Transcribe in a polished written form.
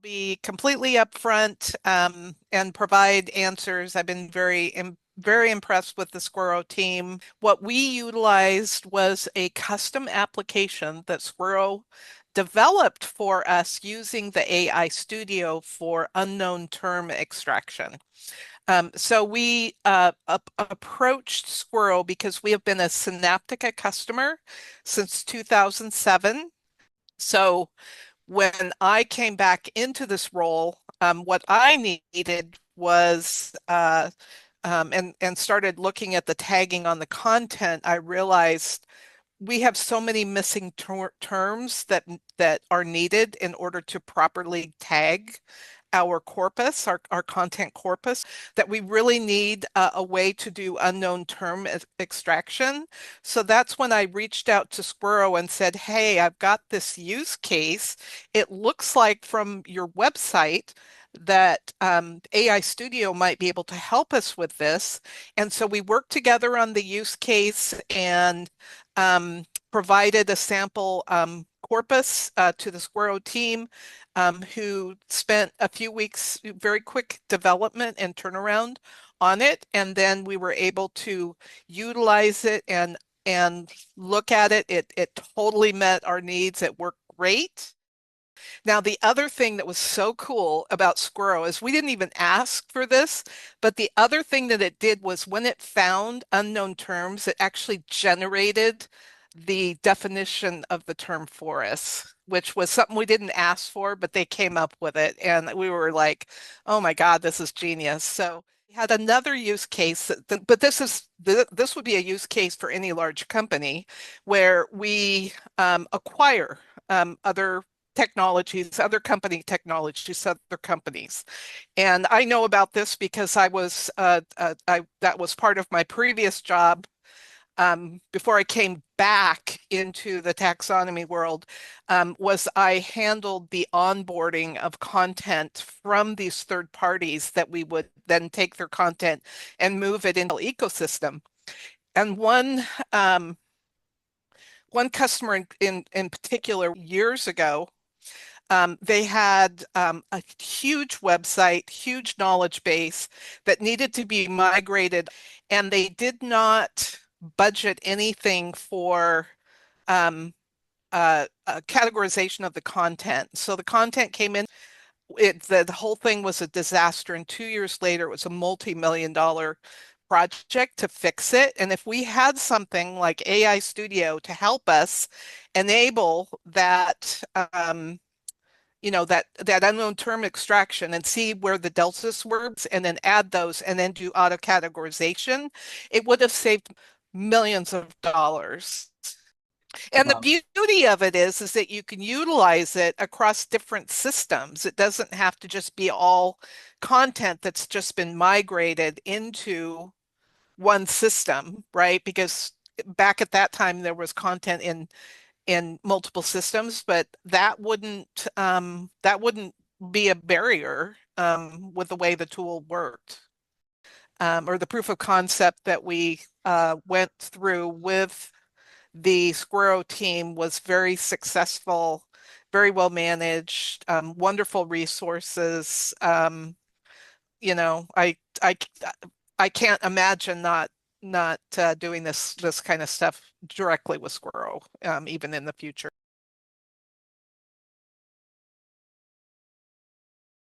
Be completely upfront and provide answers. I've been very impressed with the Squirro team. What we utilized was a custom application that Squirro developed for us using the AI Studio for unknown term extraction. So we approached Squirrel because we have been a Synaptica customer since 2007. So when I came back into this role, what I needed was and started looking at the tagging on the content. I realized we have so many missing terms that are needed in order to properly tag our corpus, our content corpus, that we really need a way to do unknown term extraction. So that's when I reached out to Squirro and said, hey, I've got this use case. It looks like from your website that AI Studio might be able to help us with this. And so we worked together on the use case and provided a sample corpus to the Squirro team, who spent a few weeks, very quick development and turnaround on it. And then we were able to utilize it and look at it. It totally met our needs. It worked great. Now, the other thing that was so cool about Squirrel is we didn't even ask for this, but the other thing that it did was when it found unknown terms, it actually generated the definition of the term for us, which was something we didn't ask for, but they came up with it. And we were like, oh my God, this is genius. So we had another use case, but this would be a use case for any large company where we acquire other technologies, other company technologies, other companies. And I know about this because that was part of my previous job before I came back into the taxonomy world, was I handled the onboarding of content from these third parties that we would then take their content and move it into the ecosystem. And one customer in particular years ago, they had a huge website, huge knowledge base that needed to be migrated, and they did not budget anything for categorization of the content. So the content came in, the whole thing was a disaster, and 2 years later, it was a multi-million-dollar project to fix it. And if we had something like AI Studio to help us enable that, that unknown term extraction and see where the deltas were and then add those and then do auto categorization, it would have saved millions of dollars. And the Wow. beauty of it is that you can utilize it across different systems. It doesn't have to just be all content that's just been migrated into one system, right? Because back at that time there was content in multiple systems, but that wouldn't be a barrier with the way the tool worked. Or the proof of concept that we went through with the Squirro team was very successful, very well managed, wonderful resources. You know, I can't imagine not doing this kind of stuff directly with Squirro, even in the future.